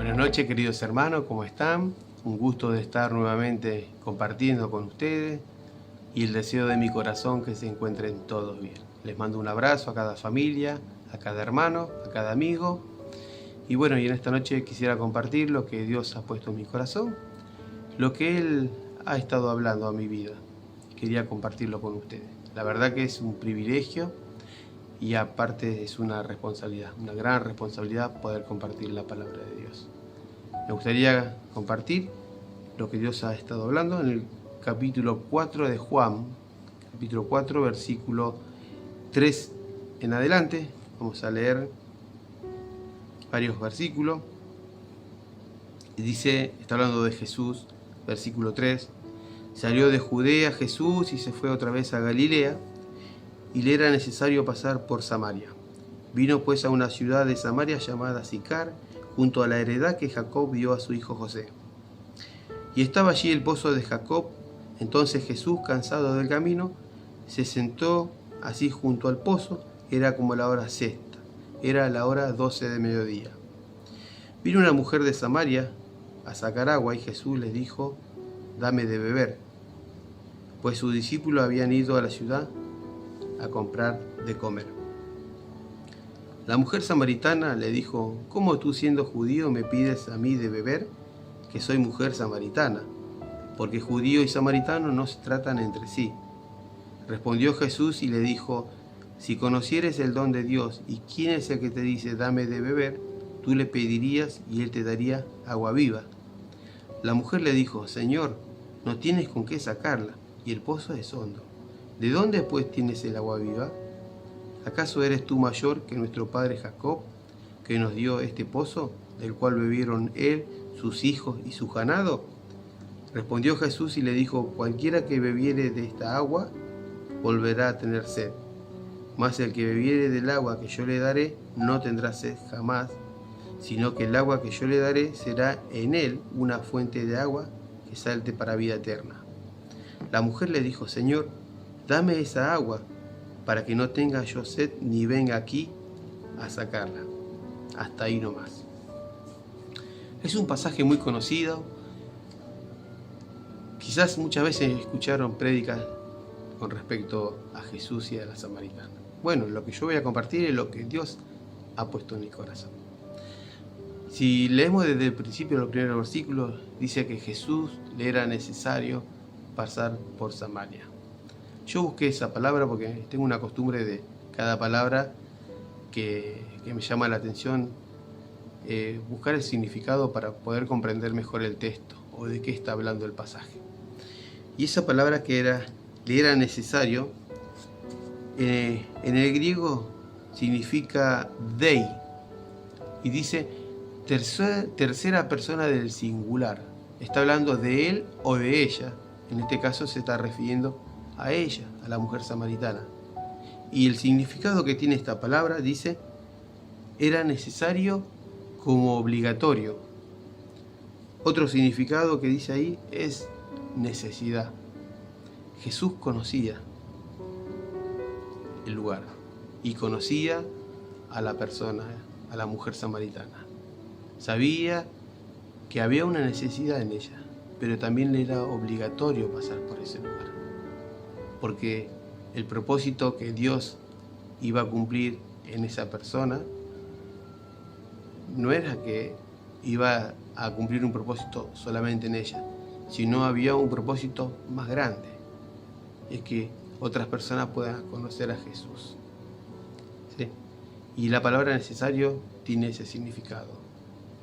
Buenas noches, queridos hermanos, ¿cómo están? Un gusto de estar nuevamente compartiendo con ustedes y el deseo de mi corazón que se encuentren todos bien. Les mando un abrazo a cada familia, a cada hermano, a cada amigo. Y bueno, y en esta noche quisiera compartir lo que Dios ha puesto en mi corazón, lo que Él ha estado hablando a mi vida. Quería compartirlo con ustedes. La verdad que es un privilegio y aparte es una responsabilidad, una gran responsabilidad poder compartir la palabra de Dios. Me gustaría compartir lo que Dios ha estado hablando en el capítulo 4 de Juan, capítulo 4, versículo 3 en adelante. Vamos a leer varios versículos. Y dice, está hablando de Jesús, versículo 3. Salió de Judea Jesús y se fue otra vez a Galilea, y le era necesario pasar por Samaria. Vino pues a una ciudad de Samaria llamada Sicar, junto a la heredad que Jacob dio a su hijo José. Y estaba allí el pozo de Jacob. Entonces Jesús, cansado del camino, se sentó así junto al pozo. Era como la hora sexta, era la hora 12 de mediodía. Vino una mujer de Samaria a sacar agua, y Jesús les dijo: dame de beber, pues sus discípulos habían ido a la ciudad a comprar de comer. La mujer samaritana le dijo: ¿cómo tú, siendo judío, me pides a mí de beber, que soy mujer samaritana? Porque judío y samaritano no se tratan entre sí. Respondió Jesús y le dijo: si conocieres el don de Dios y quién es el que te dice dame de beber, tú le pedirías y él te daría agua viva. La mujer le dijo: Señor, no tienes con qué sacarla, y el pozo es hondo. ¿De dónde pues tienes el agua viva? ¿Acaso eres tú mayor que nuestro padre Jacob, que nos dio este pozo, del cual bebieron él, sus hijos y su ganado? Respondió Jesús y le dijo: cualquiera que bebiere de esta agua volverá a tener sed, mas el que bebiere del agua que yo le daré no tendrá sed jamás, sino que el agua que yo le daré será en él una fuente de agua que salte para vida eterna. La mujer le dijo: Señor, dame esa agua, para que no tenga yo sed ni venga aquí a sacarla. Hasta ahí nomás. Es un pasaje muy conocido. Quizás muchas veces escucharon prédicas con respecto a Jesús y a la samaritana. Bueno, lo que yo voy a compartir es lo que Dios ha puesto en mi corazón. Si leemos desde el principio los primeros versículos, dice que Jesús le era necesario pasar por Samaria. Yo busqué esa palabra porque tengo una costumbre de cada palabra que me llama la atención, buscar el significado para poder comprender mejor el texto o de qué está hablando el pasaje. Y esa palabra que le era necesario, en el griego significa dei, y dice tercera persona del singular. Está hablando de él o de ella. En este caso se está refiriendo a ella, a la mujer samaritana. Y el significado que tiene esta palabra dice: era necesario como obligatorio. Otro significado que dice ahí es necesidad. Jesús conocía el lugar y conocía a la persona, a la mujer samaritana. Sabía que había una necesidad en ella, pero también le era obligatorio pasar por ese lugar, porque el propósito que Dios iba a cumplir en esa persona no era que iba a cumplir un propósito solamente en ella, sino había un propósito más grande, es que otras personas puedan conocer a Jesús. ¿Sí? Y la palabra necesario tiene ese significado.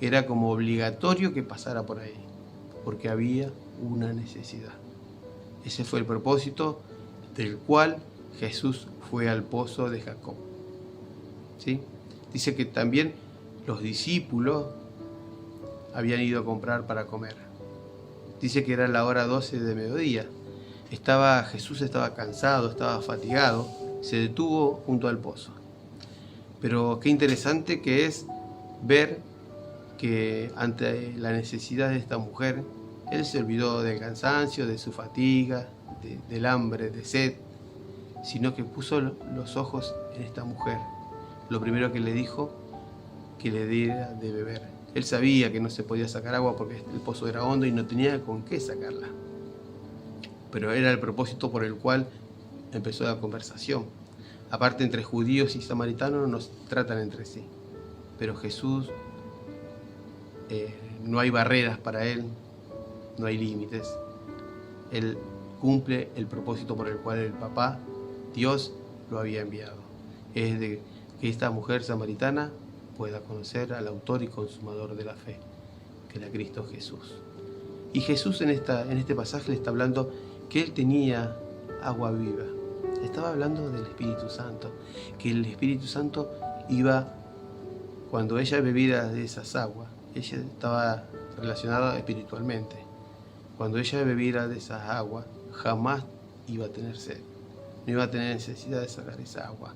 Era como obligatorio que pasara por ahí, porque había una necesidad. Ese fue el propósito del cual Jesús fue al pozo de Jacob. ¿Sí? Dice que también los discípulos habían ido a comprar para comer. Dice que era la hora 12 de mediodía. Jesús estaba cansado, estaba fatigado, se detuvo junto al pozo. Pero qué interesante que es ver que ante la necesidad de esta mujer, él se olvidó del cansancio, de su fatiga, del hambre, de sed, sino que puso los ojos en esta mujer. Lo primero que le dijo, que le diera de beber, Él sabía que no se podía sacar agua porque el pozo era hondo y no tenía con qué sacarla. Pero era el propósito por el cual empezó la conversación. Aparte, entre judíos y samaritanos no se tratan entre sí. Pero Jesús, no hay barreras para Él, no hay límites. Él cumple el propósito por el cual el Papá, Dios, lo había enviado. Es de que esta mujer samaritana pueda conocer al autor y consumador de la fe, que era Cristo Jesús. Y Jesús en este pasaje le está hablando que Él tenía agua viva. Estaba hablando del Espíritu Santo, que el Espíritu Santo iba, cuando ella bebiera de esas aguas, ella estaba relacionada espiritualmente. Cuando ella bebiera de esas aguas, jamás iba a tener sed, no iba a tener necesidad de sacar esa agua.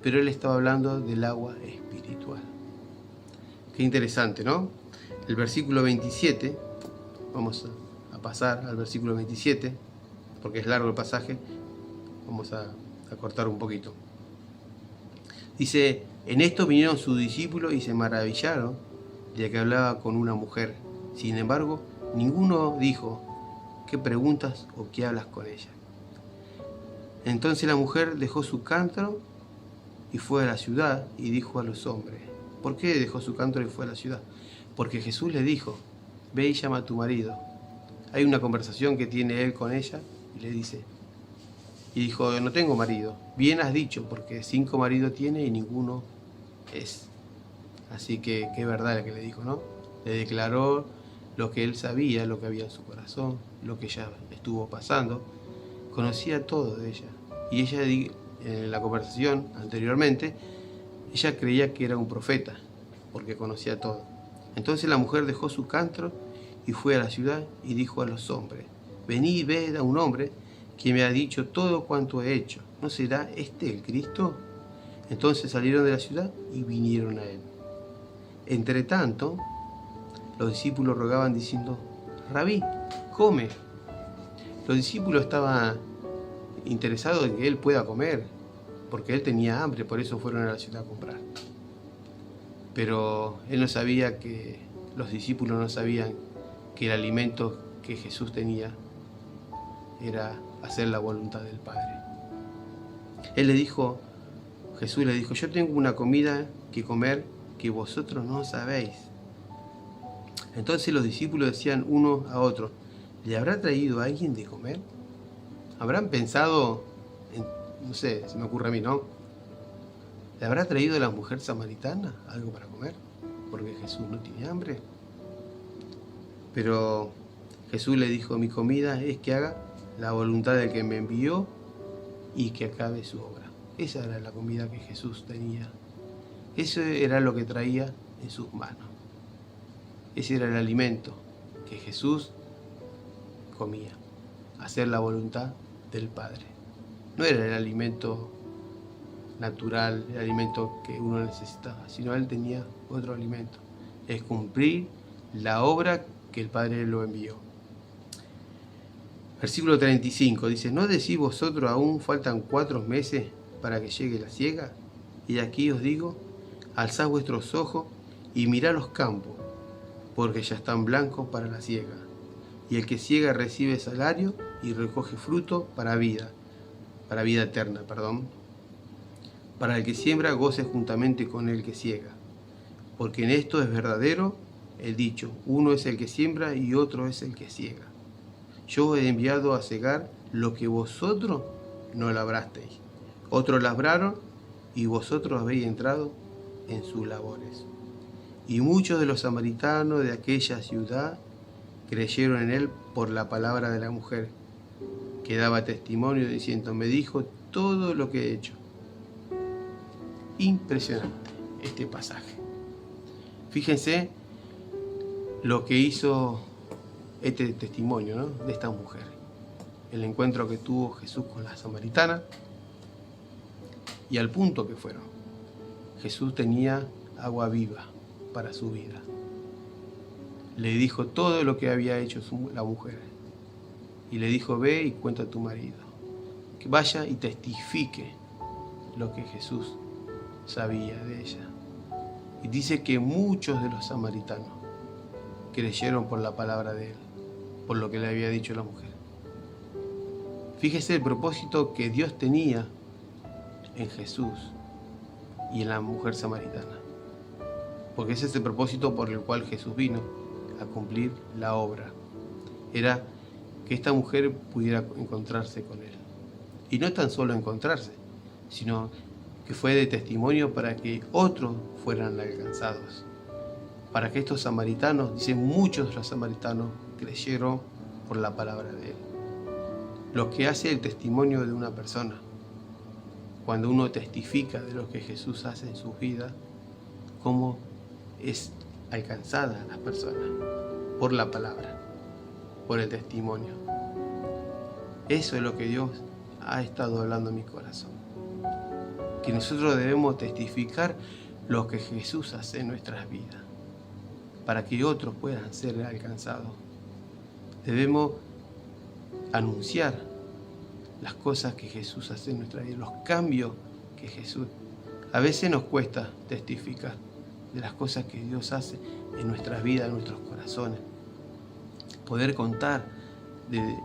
Pero Él estaba hablando del agua espiritual. Qué interesante, ¿no? El versículo 27, vamos a pasar al versículo 27, porque es largo el pasaje, vamos a cortar un poquito. Dice, en esto vinieron sus discípulos y se maravillaron de que hablaba con una mujer. Sin embargo, ninguno dijo, ¿qué preguntas o qué hablas con ella? Entonces la mujer dejó su cántaro y fue a la ciudad y dijo a los hombres. ¿Por qué dejó su cántaro y fue a la ciudad? Porque Jesús le dijo, ve y llama a tu marido. Hay una conversación que tiene él con ella y le dice, y dijo, no tengo marido. Bien has dicho, porque 5 maridos tiene y ninguno es. Así que qué verdad lo que le dijo, ¿no? Le declaró lo que él sabía, lo que había en su corazón, lo que ella estuvo pasando. Conocía todo de ella. Y ella, en la conversación anteriormente, ella creía que era un profeta, porque conocía todo. Entonces la mujer dejó su cántaro y fue a la ciudad y dijo a los hombres, venid y ved a un hombre que me ha dicho todo cuanto he hecho. ¿No será este el Cristo? Entonces salieron de la ciudad y vinieron a él. Entre tanto, los discípulos rogaban diciendo, Rabí, come. Los discípulos estaban interesados en que él pueda comer, porque él tenía hambre, por eso fueron a la ciudad a comprar. Pero él no sabía que, los discípulos no sabían que el alimento que Jesús tenía era hacer la voluntad del Padre. Jesús le dijo, yo tengo una comida que comer que vosotros no sabéis. Entonces los discípulos decían uno a otro, ¿le habrá traído a alguien de comer? ¿Habrán pensado, no sé, se me ocurre a mí, ¿no? ¿Le habrá traído a la mujer samaritana algo para comer? Porque Jesús no tiene hambre. Pero Jesús le dijo, mi comida es que haga la voluntad del que me envió y que acabe su obra. Esa era la comida que Jesús tenía. Eso era lo que traía en sus manos. Ese era el alimento que Jesús comía. Hacer la voluntad del Padre. No era el alimento natural, el alimento que uno necesitaba, sino él tenía otro alimento. Es cumplir la obra que el Padre lo envió. Versículo 35 dice, ¿no decís vosotros aún faltan 4 meses para que llegue la siega? Y aquí os digo, alzad vuestros ojos y mirad los campos, porque ya están blancos para la siega. Y el que siega recibe salario y recoge fruto para vida eterna, Para el que siembra goce juntamente con el que siega. Porque en esto es verdadero el dicho, uno es el que siembra y otro es el que siega. Yo os he enviado a segar lo que vosotros no labrasteis. Otros labraron y vosotros habéis entrado en sus labores. Y muchos de los samaritanos de aquella ciudad creyeron en él por la palabra de la mujer, que daba testimonio diciendo, me dijo todo lo que he hecho. Impresionante este pasaje. Fíjense lo que hizo este testimonio, ¿no?, de esta mujer. El encuentro que tuvo Jesús con la samaritana y al punto que fueron. Jesús tenía agua viva para su vida. Le dijo todo lo que había hecho la mujer. Y le dijo, ve y cuenta a tu marido. Que vaya y testifique lo que Jesús sabía de ella. Y dice que muchos de los samaritanos creyeron por la palabra de él, por lo que le había dicho la mujer. Fíjese el propósito que Dios tenía en Jesús y en la mujer samaritana, porque ese es el propósito por el cual Jesús vino a cumplir la obra. Era que esta mujer pudiera encontrarse con él. Y no tan solo encontrarse, sino que fue de testimonio para que otros fueran alcanzados. Para que estos samaritanos, dicen muchos de los samaritanos, creyeron por la palabra de él. Lo que hace el testimonio de una persona, cuando uno testifica de lo que Jesús hace en su vida, cómo es alcanzada las personas por la palabra, por el testimonio. Eso es lo que Dios ha estado hablando en mi corazón. Que nosotros debemos testificar lo que Jesús hace en nuestras vidas, para que otros puedan ser alcanzados. Debemos anunciar las cosas que Jesús hace en nuestra vida, los cambios que Jesús. A veces nos cuesta testificar de las cosas que Dios hace en nuestras vidas, en nuestros corazones. Poder contar de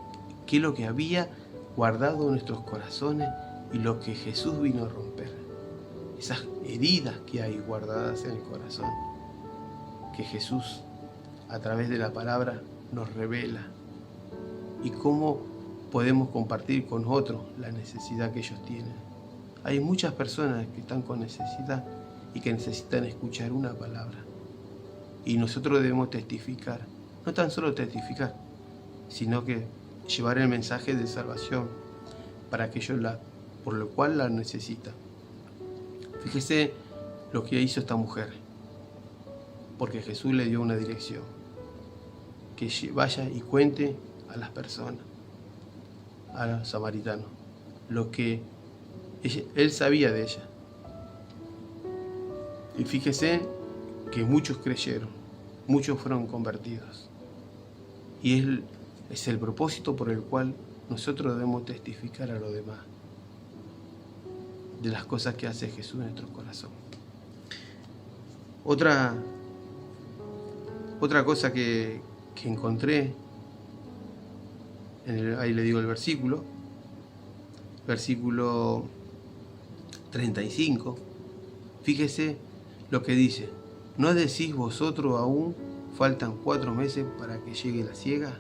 qué es lo que había guardado en nuestros corazones y lo que Jesús vino a romper. Esas heridas que hay guardadas en el corazón, que Jesús a través de la palabra nos revela. Y cómo podemos compartir con otros la necesidad que ellos tienen. Hay muchas personas que están con necesidad y que necesitan escuchar una palabra. Y nosotros debemos testificar, no tan solo testificar, sino que llevar el mensaje de salvación para aquellos por lo cual la necesitan. Fíjese lo que hizo esta mujer, porque Jesús le dio una dirección, que vaya y cuente a las personas, a los samaritanos, lo que él sabía de ella. Y fíjese que muchos creyeron, muchos fueron convertidos. Y es el propósito por el cual nosotros debemos testificar a los demás de las cosas que hace Jesús en nuestro corazón. Otra cosa que encontré, ahí le digo el versículo 35, fíjese lo que dice: ¿no decís vosotros aún faltan 4 meses para que llegue la siega?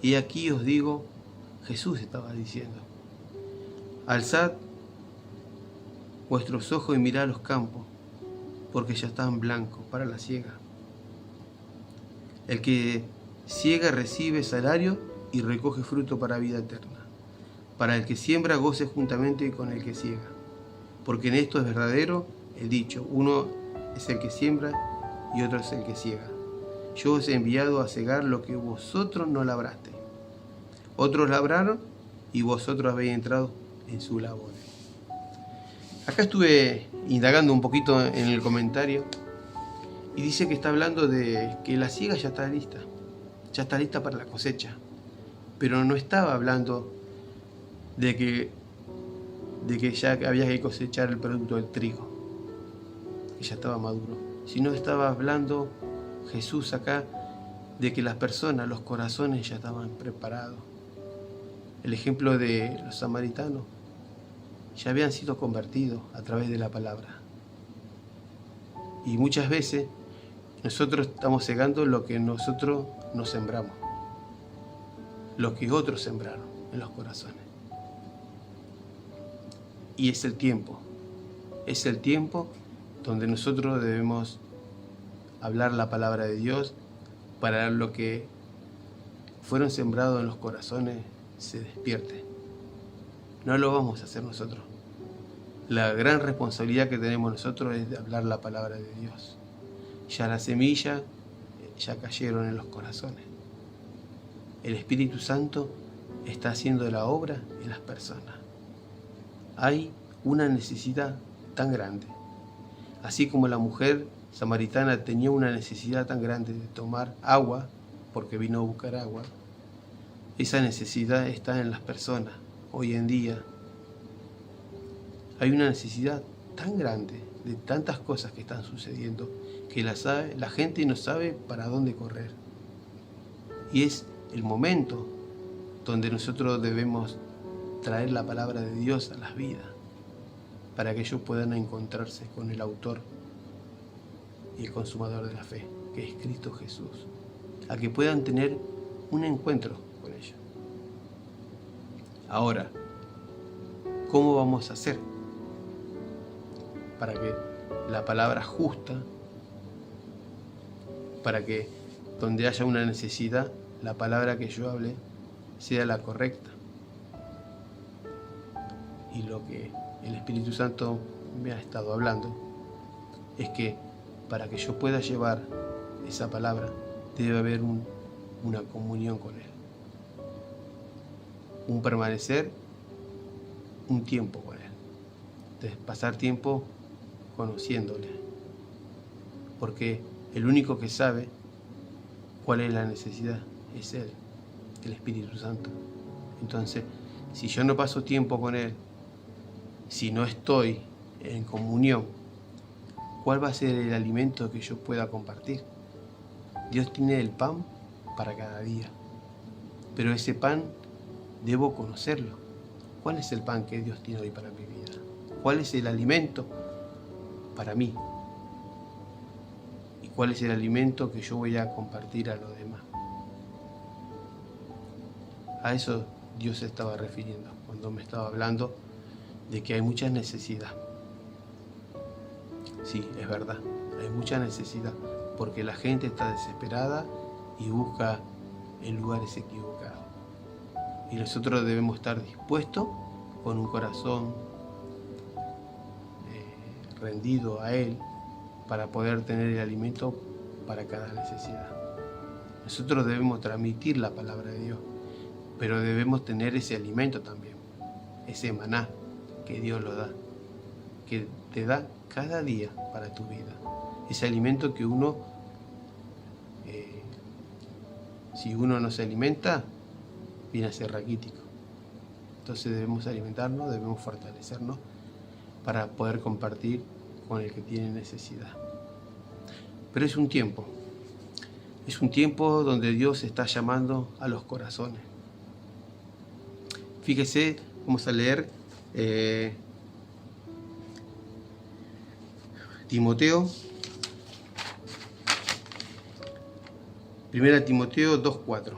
Y aquí os digo, Jesús estaba diciendo, alzad vuestros ojos y mirad los campos, porque ya están blancos para la siega. El que siega recibe salario y recoge fruto para vida eterna. Para el que siembra goce juntamente con el que siega. Porque en esto es verdadero el dicho: uno es el que siembra y otro es el que siega. Yo os he enviado a segar lo que vosotros no labrasteis. Otros labraron y vosotros habéis entrado en su labor. Acá estuve indagando un poquito en el comentario y dice que está hablando de que la siega ya está lista para la cosecha, pero no estaba hablando de que ya había que cosechar el producto del trigo, que ya estaba maduro, sino estaba hablando Jesús acá de que las personas, los corazones ya estaban preparados. El ejemplo de los samaritanos, ya habían sido convertidos a través de la palabra. Y muchas veces nosotros estamos segando lo que nosotros no sembramos, lo que otros sembraron en los corazones. Y es el tiempo donde nosotros debemos hablar la palabra de Dios para lo que fueron sembrados en los corazones se despierte. No lo vamos a hacer nosotros. La gran responsabilidad que tenemos nosotros es de hablar la palabra de Dios. Ya las semillas ya cayeron en los corazones. El Espíritu Santo está haciendo la obra en las personas. Hay una necesidad tan grande. Así como la mujer samaritana tenía una necesidad tan grande de tomar agua, porque vino a buscar agua, esa necesidad está en las personas. Hoy en día hay una necesidad tan grande de tantas cosas que están sucediendo que la gente no sabe para dónde correr. Y es el momento donde nosotros debemos traer la palabra de Dios a las vidas, para que ellos puedan encontrarse con el autor y el consumador de la fe, que es Cristo Jesús, a que puedan tener un encuentro con ellos. Ahora, ¿cómo vamos a hacer para que la palabra justa, para que donde haya una necesidad, la palabra que yo hable sea la correcta? Y lo que el Espíritu Santo me ha estado hablando es que para que yo pueda llevar esa palabra debe haber una comunión con Él, un permanecer un tiempo con Él, de pasar tiempo conociéndole, porque el único que sabe cuál es la necesidad es Él, el Espíritu Santo. Entonces, si yo no paso tiempo con Él, si no estoy en comunión, ¿cuál va a ser el alimento que yo pueda compartir? Dios tiene el pan para cada día, pero ese pan debo conocerlo. ¿Cuál es el pan que Dios tiene hoy para mi vida? ¿Cuál es el alimento para mí? ¿Y cuál es el alimento que yo voy a compartir a los demás? A eso Dios se estaba refiriendo cuando me estaba hablando de que hay mucha necesidad. Sí, es verdad, hay mucha necesidad, porque la gente está desesperada y busca en lugares equivocados. Y nosotros debemos estar dispuestos con un corazón rendido a Él para poder tener el alimento para cada necesidad. Nosotros debemos transmitir la palabra de Dios, pero debemos tener ese alimento también, ese maná que Dios lo da, que te da cada día para tu vida. Ese alimento que uno, si uno no se alimenta, viene a ser raquítico. Entonces debemos alimentarnos, debemos fortalecernos para poder compartir con el que tiene necesidad. Pero es un tiempo donde Dios está llamando a los corazones. Fíjese, vamos a leer Timoteo, 1 Timoteo 2:4.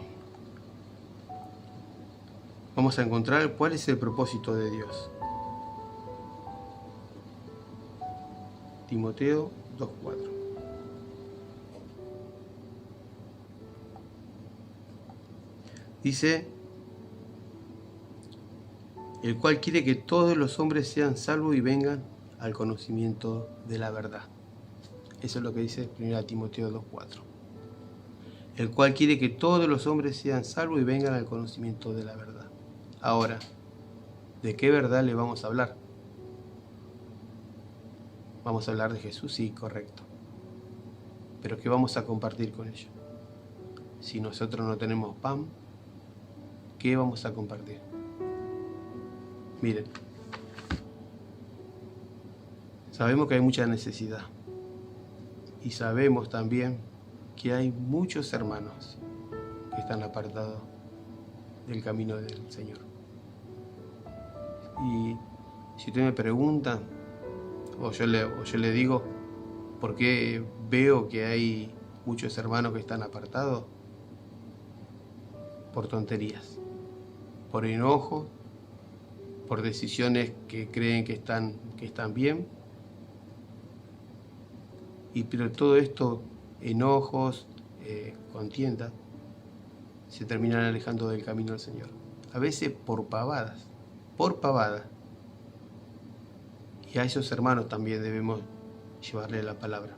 Vamos a encontrar cuál es el propósito de Dios. Timoteo 2:4. Dice: el cual quiere que todos los hombres sean salvos y vengan al conocimiento de la verdad. Eso es lo que dice 1 Timoteo 2:4. El cual quiere que todos los hombres sean salvos y vengan al conocimiento de la verdad. Ahora, ¿de qué verdad le vamos a hablar? Vamos a hablar de Jesús, sí, correcto. Pero ¿qué vamos a compartir con ellos? Si nosotros no tenemos pan, ¿qué vamos a compartir? Miren, sabemos que hay mucha necesidad y sabemos también que hay muchos hermanos que están apartados del camino del Señor. Y si usted me pregunta, o yo le digo, ¿por qué veo que hay muchos hermanos que están apartados? Por tonterías, por enojo, por decisiones que creen que están bien. Pero todo esto, enojos, contiendas, se terminan alejando del camino del Señor. A veces por pavadas. Y a esos hermanos también debemos llevarle la palabra,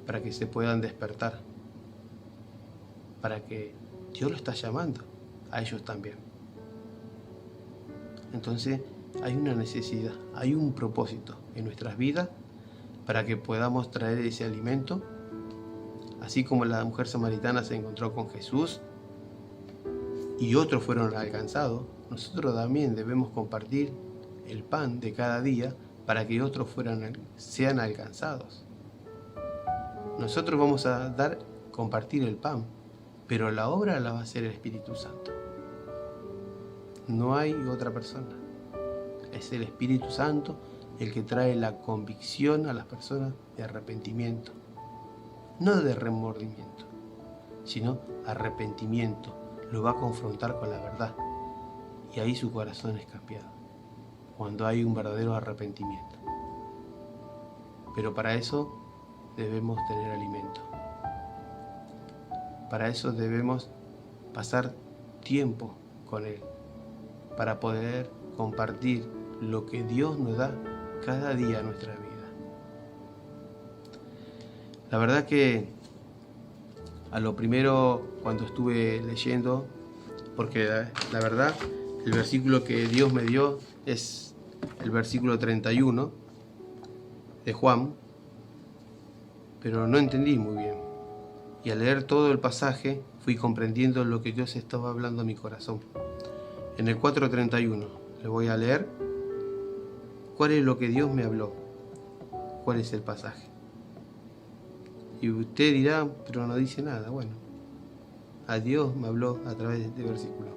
para que se puedan despertar, para que Dios lo está llamando a ellos también. Entonces hay una necesidad, hay un propósito en nuestras vidas para que podamos traer ese alimento. Así como la mujer samaritana se encontró con Jesús y otros fueron alcanzados, nosotros también debemos compartir el pan de cada día para que otros sean alcanzados. Nosotros vamos a compartir el pan, pero la obra la va a hacer el Espíritu Santo. No hay otra persona. Es el Espíritu Santo el que trae la convicción a las personas de arrepentimiento. No de remordimiento, sino arrepentimiento. Lo va a confrontar con la verdad. Y ahí su corazón es cambiado. Cuando hay un verdadero arrepentimiento. Pero para eso debemos tener alimento. Para eso debemos pasar tiempo con Él. Para poder compartir lo que Dios nos da cada día en nuestra vida. La verdad que a lo primero cuando estuve leyendo, porque la verdad el versículo que Dios me dio es el versículo 31 de Juan, pero no entendí muy bien. Y al leer todo el pasaje fui comprendiendo lo que Dios estaba hablando a mi corazón. En el 4:31 le voy a leer cuál es lo que Dios me habló, cuál es el pasaje. Y usted dirá, pero no dice nada. Bueno, a Dios me habló a través de este versículo.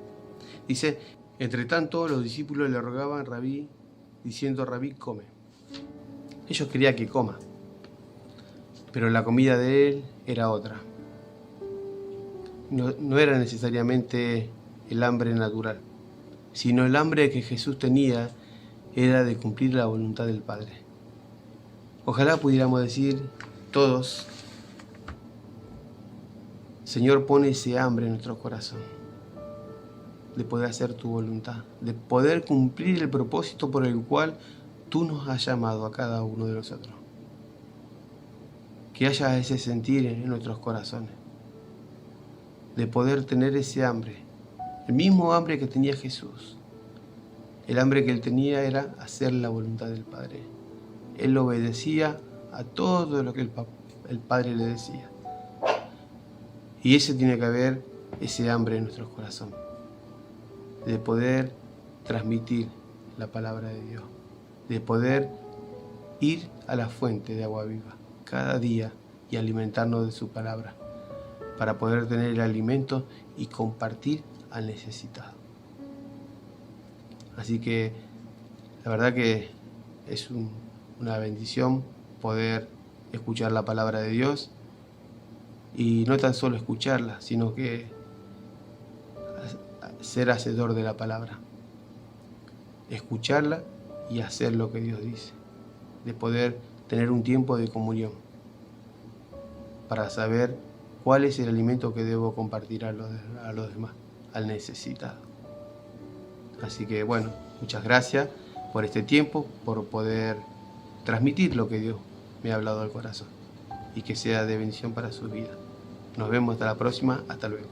Dice: entre tanto los discípulos le rogaban Rabí, diciendo: Rabí, come. Ellos querían que coma, pero la comida de él era otra. No era necesariamente el hambre natural, sino el hambre que Jesús tenía era de cumplir la voluntad del Padre. Ojalá pudiéramos decir todos: Señor, pone ese hambre en nuestro corazón, de poder hacer tu voluntad, de poder cumplir el propósito por el cual tú nos has llamado a cada uno de nosotros. Que haya ese sentir en nuestros corazones, de poder tener ese hambre, el mismo hambre que tenía Jesús. El hambre que él tenía era hacer la voluntad del Padre. Él obedecía a todo lo que el Padre le decía. Y ese tiene que haber ese hambre en nuestros corazones, de poder transmitir la palabra de Dios, de poder ir a la fuente de agua viva cada día y alimentarnos de su palabra, para poder tener el alimento y compartir al necesitado. Así que la verdad que es una bendición poder escuchar la palabra de Dios, y no tan solo escucharla, sino que ser hacedor de la palabra, escucharla y hacer lo que Dios dice, de poder tener un tiempo de comunión para saber cuál es el alimento que debo compartir a los demás, al necesitado. Así que bueno, muchas gracias por este tiempo, por poder transmitir lo que Dios me ha hablado al corazón, y que sea de bendición para su vida. Nos vemos hasta la próxima, hasta luego.